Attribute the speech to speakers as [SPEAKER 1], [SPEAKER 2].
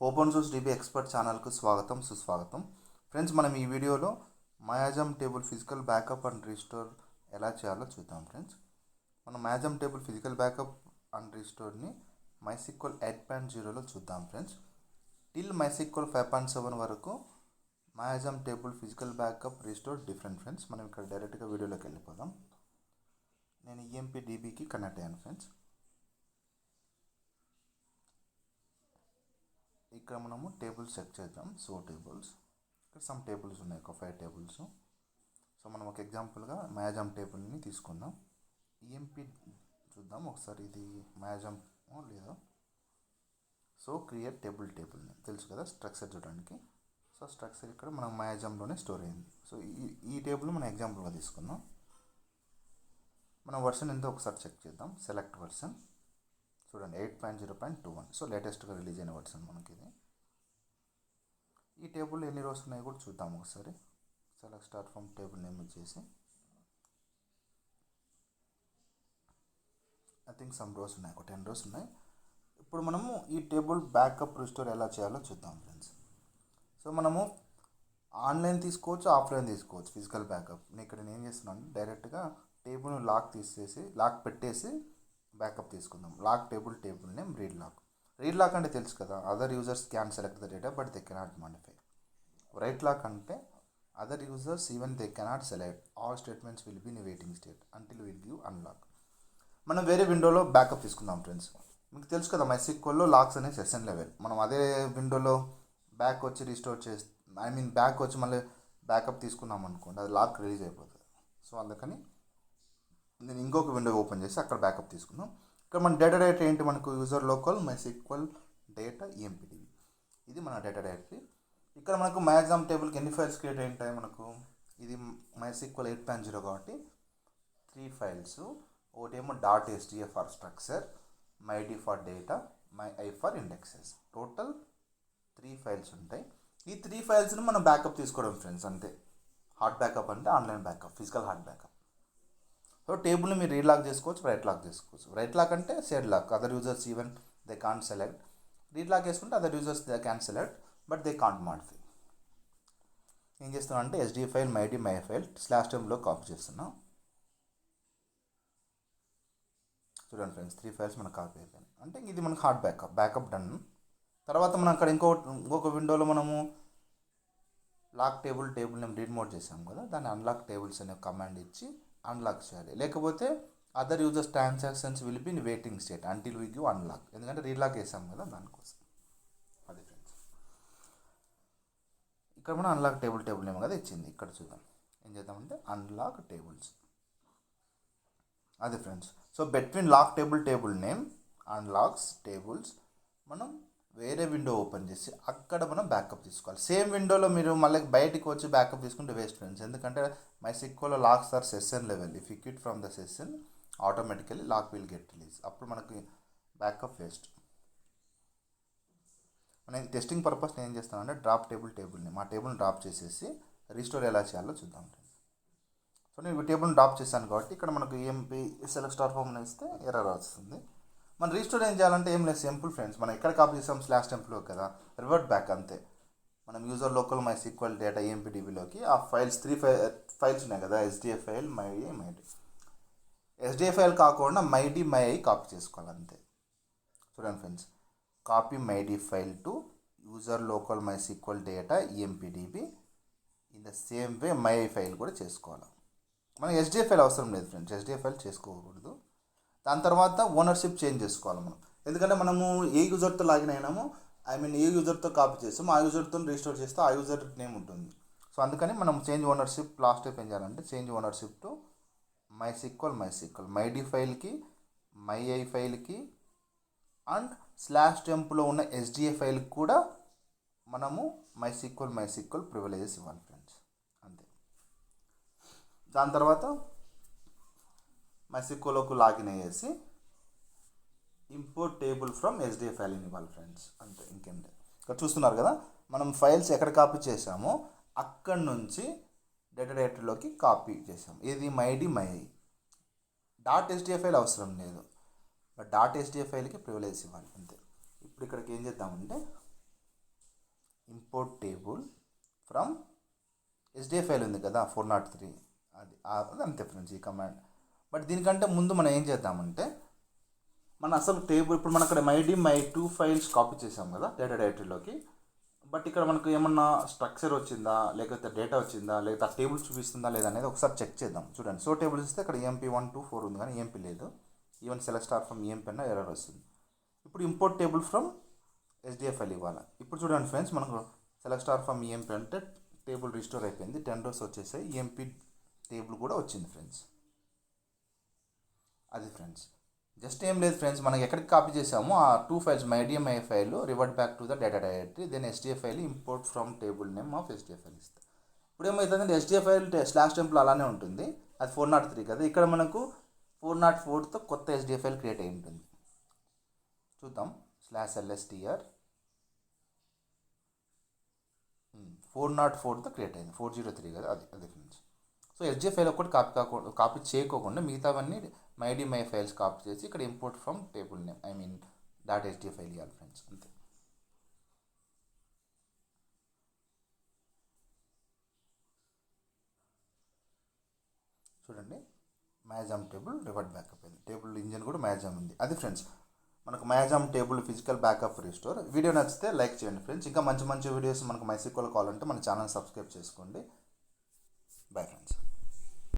[SPEAKER 1] Open source dB expert ఛానల్కు స్వాగతం సుస్వాగతం. ఫ్రెండ్స్, మనం ఈ వీడియోలో MyISAM table physical backup and restore ఎలా చేయాలో చూద్దాం. ఫ్రెండ్స్, మనం MyISAM table physical backup and రీస్టోర్ని మైసిక్వల్ 8.0లో చూద్దాం. ఫ్రెండ్స్, టిల్ మైసిక్వల్ 5.7 వరకు MyISAM table physical backup restore different. Friends, మనం ఇక్కడ డైరెక్ట్గా వీడియోలోకి వెళ్ళిపోదాం. నేను ఈఎంపీ డిబికి కనెక్ట్ అయ్యాను. ఫ్రెండ్స్, ఇక్కడ మనము టేబుల్స్ చెక్ చేద్దాం. సో టేబుల్స్, ఇక్కడ సమ్ టేబుల్స్ ఉన్నాయి, ఒక 5 టేబుల్స్. సో మనం ఒక ఎగ్జాంపుల్గా మాయాజమ్ టేబుల్ని తీసుకుందాం. ఈఎంపీ చూద్దాం ఒకసారి, ఇది మాయాజమ్ లేదా. సో క్రియేట్ టేబుల్ని తెలుసు కదా, స్ట్రక్చర్ చూడడానికి. సో స్ట్రక్చర్ ఇక్కడ మనం మాయాజమ్లోనే స్టోర్ అయింది. సో ఈ టేబుల్ మనం ఎగ్జాంపుల్గా తీసుకుందాం. మనం వర్షన్ ఎంతో ఒకసారి చెక్ చేద్దాం. సెలెక్ట్ వర్షన్ చూడండి, 8.0.21. సో లేటెస్ట్గా రిలీజ్ అయిన వర్షన్ మనకి ఇది. ఈ టేబుల్ ఎన్ని రోస్ ఉన్నాయో కూడా చూద్దాం ఒకసారి. Select start from table name ఇచ్చేసి, ఐ థింక్ సమ్ రోస్ ఉన్నాయి, ఒక 10 రోస్ ఉన్నాయి. ఇప్పుడు మనము ఈ టేబుల్ బ్యాకప్ రిస్టోర్ ఎలా చేయాలో చూద్దాం. ఫ్రెండ్స్, సో మనము ఆన్లైన్ తీసుకోవచ్చు, ఆఫ్లైన్ తీసుకోవచ్చు ఫిజికల్ బ్యాకప్. ఇక్కడ నేను ఏం చేస్తున్నాను, డైరెక్ట్గా టేబుల్ లాక్ పెట్టేసి బ్యాకప్ తీసుకుందాం. Lock table name read lock అంటే తెలుసు కదా, other users can select the data but they cannot modify. Write lock అంటే other users even they cannot select, all statements will be in waiting state until will give unlock. మనం వేరే విండోలో backup తీసుకుందాం. Friends, మీకు తెలుసు కదా, మైసిక్వల్లో లాక్స్ అనే session level. మనం అదే విండోలో బ్యాక్ వచ్చి రీస్టోర్ బ్యాక్ వచ్చి మళ్ళీ బ్యాకప్ తీసుకున్నాం అనుకోండి, అది లాక్ రిలీజ్ అయిపోతుంది. సో అందుకని నేను ఇంకొక విండో ఓపెన్ చేసి అక్కడ బ్యాకప్ తీసుకుందాం. ఇక్కడ మన డేటా డైరెక్టరీ ఏంటి, మనకు యూజర్ లోకల్ మైసిక్వల్ డేటా ఈఎంపీడిబి, ఇది మన డేటా డైరెక్టరీ. ఇక్కడ మనకు మాయాజమ్ టేబుల్కి ఎన్ని ఫైల్స్ క్రియేట్ అయ్యింటాయి మనకు, ఇది మైసిక్వల్ 8.0 కాబట్టి 3 ఫైల్స్. ఒకటేమో .hdf for structure, myD for data, my for indexes. Total 3 files ఉంటాయి. ఈ 3 ఫైల్స్ని మనం బ్యాకప్ తీసుకోవడం. ఫ్రెండ్స్, అంతే. హార్డ్ బ్యాకప్ అంటే online backup, physical hard backup. So టేబుల్ని మీరు రీడ్ లాక్ చేసుకోవచ్చు, రైట్ లాక్ చేసుకోవచ్చు. రైట్ లాక్ అంటే shared lock, other users even they can't select. Read lock వేసుకుంటే other users they can select but they can't modify. ఏం చేస్తున్నాను అంటే HDF file myD my file /temలో copy చేస్తున్నాం. చూడండి friends, 3 files మనకు copy అయిపోయింది. అంటే ఇది మనకు హార్డ్ బ్యాకప్ డన్. తర్వాత మనం అక్కడ ఇంకొక విండోలో మనము lock table name read mode చేసాం కదా, దాన్ని అన్లాక్ టేబుల్స్ అనే కమాండ్ ఇచ్చి అన్లాక్ చేయాలి. లేకపోతే other users transactions will be in waiting state until we give unlock. ఎందుకంటే రీలాక్ వేసాం కదా, దానికోసం. అది ఫ్రెండ్స్, ఇక్కడ మనం అన్లాక్ టేబుల్ నేమ్ కదా ఇచ్చింది. ఇక్కడ చూద్దాం, ఏం చేద్దామంటే అన్లాక్ టేబుల్స్. అది friends. So between lock table name unlocks tables మనం వేరే విండో ఓపెన్ చేసి అక్కడ మనం బ్యాకప్ తీసుకోవాలి. సేమ్ విండోలో మీరు మళ్ళీ బయటికి వచ్చి బ్యాకప్ తీసుకుంటే వేస్ట్ ఫ్రెండ్స్. ఎందుకంటే మైసిక్వల్లో locks are session level. If you quit from the session automatically lock will get release. అప్పుడు మనకి బ్యాకప్ వేస్ట్. నేను టెస్టింగ్ పర్పస్ నేను ఏం చేస్తానంటే డ్రాప్ టేబుల్ని మా టేబుల్ని డ్రాప్ చేసేసి రీస్టోర్ ఎలా చేయాలో చూద్దాం. సో నేను టేబుల్ని డ్రాప్ చేశాను కాబట్టి ఇక్కడ మనకు ఈఎంపీ సెలెక్ట్ స్టార్ ఫామ్ ఇస్తే ఎర్రర్ వస్తుంది. మనం రీస్టోర్ ఏం చేయాలంటే ఏం లేదు, సింపుల్ ఫ్రెండ్స్. మనం ఎక్కడ కాపీ చేసాం /temలో కదా, రివర్ట్ బ్యాక్ అంతే. మనం యూజర్ లోకల్ మైసిక్వల్ డేటా ఈఎంపీడిబిలోకి ఆ ఫైల్స్ 3 ఫైల్స్ ఉన్నాయి కదా, HDF file myD. HDF file కాకుండా myD my కాపీ చేసుకోవాలి అంతే. చూడండి friends, copy myD file to user local MySQL data EMPDB. In the same way my file కూడా చేసుకోవాలి. మనకి HDF ఫైల్ అవసరం లేదు ఫ్రెండ్స్, HDF ఫైల్ చేసుకోకూడదు. దాని తర్వాత ఓనర్షిప్ చేంజ్ చేసుకోవాలి మనం. ఎందుకంటే మనము ఏ యూజర్తో లాగిన్ అయినామో, ఏ యూజర్తో కాపీ చేస్తామో ఆ యూజర్తో రీస్టోర్ చేస్తే ఆ యూజర్ నేమ్ ఉంటుంది. సో అందుకని మనం చేంజ్ ఓనర్షిప్ లాస్ట్ స్టెప్ ఏం చేయాలంటే change ownership to MySQL myD ఫైల్కి, my ఫైల్కి అండ్ /temలో ఉన్న HDF ఫైల్కి కూడా మనము మైసిక్వల్ ప్రివిలేజెస్ ఇవ్వాలి ఫ్రెండ్స్, అంతే. దాని తర్వాత మైసిక్వల్లోకి లాగిన్ అయ్యేసి import table from HDF file ఇవ్వాలి ఫ్రెండ్స్, అంతే. ఇంకేం లేదు. ఇక్కడ చూస్తున్నారు కదా, మనం ఫైల్స్ ఎక్కడ కాపీ చేసామో అక్కడి నుంచి డేటా డైరెక్టరీలోకి కాపీ చేసాము. ఇది myD my. .hdf ఫైల్ అవసరం లేదు, బట్ .hdf ఫైల్కి ప్రివిలేజ్ ఇవ్వాలి అంతే. ఇప్పుడు ఇక్కడికి ఏం చేద్దామంటే import table from SDF file ఉంది కదా 403, అది అంతే ఫ్రెండ్స్ ఈ కమాండ్. బట్ దీనికంటే ముందు మనం ఏం చేద్దామంటే మన అసలు టేబుల్ ఇప్పుడు మన అక్కడ మై2 ఫైల్స్ కాపీ చేసాం కదా డేటా డైరెక్టరీలోకి. బట్ ఇక్కడ మనకు ఏమన్నా స్ట్రక్చర్ వచ్చిందా, లేకపోతే డేటా వచ్చిందా, లేకపోతే ఆ టేబుల్ చూపిస్తుందా లేదా అనేది ఒకసారి చెక్ చేద్దాం. చూడండి, సో టేబుల్ ఇస్తే ఇక్కడ EMP 1 2 4 ఉంది కానీ EMP లేదు. Even select star from EMP అన్న ఎర్రర్ వస్తుంది. ఇప్పుడు import table from SDF file ఇవ్వాలి. ఇప్పుడు చూడండి ఫ్రెండ్స్, మనకు సెలెక్ట్ స్టార్ ఫ్రమ్ EMP అంటే టేబుల్ రిస్టోర్ అయిపోయింది, 10 rows వచ్చేసాయి, EMP టేబుల్ కూడా వచ్చింది ఫ్రెండ్స్. అది ఫ్రెండ్స్ జస్ట్ ఏం లేదు ఫ్రెండ్స్, మనకి ఎక్కడికి కాపీ చేసామో ఆ 2 files MyDMI file revert back to the data directory, then SDF file import from table name of SDF file ఇస్తే ఇప్పుడు ఏమవుతుందంటే SDF ఫైల్ స్లాష్ టెంపుల్ అలానే ఉంటుంది, అది 403 కదా. ఇక్కడ మనకు 404తో కొత్త SDF ఫైల్ క్రియేట్ అయి ఉంటుంది. చూద్దాం, /lstr 404తో క్రియేట్ అయింది, 403 కదా, అది ఫ్రెండ్స్. సో SDF ఫైల్ ఒకటి కాపీ చేయకోకుండా మిగతావన్నీ MyDMI ఫైల్స్ కాపీ చేసి ఇక్కడ import from table name .SDF file ఇవ్వాలి ఫ్రెండ్స్, అంతే. చూడండి, మ్యాజామ్ టేబుల్ రివర్ట్ బ్యాకప్ అయింది, టేబుల్ ఇంజిన్ కూడా మ్యాజామ్ ఉంది. అది ఫ్రెండ్స్ మనకు MyISAM table physical backup restore. Video నచ్చితే లైక్ చేయండి ఫ్రెండ్స్. ఇంకా మంచి మంచి వీడియోస్ మనకు MySQL కావాలంటే మన ఛానల్ సబ్స్క్రైబ్ చేసుకోండి. Bye friends.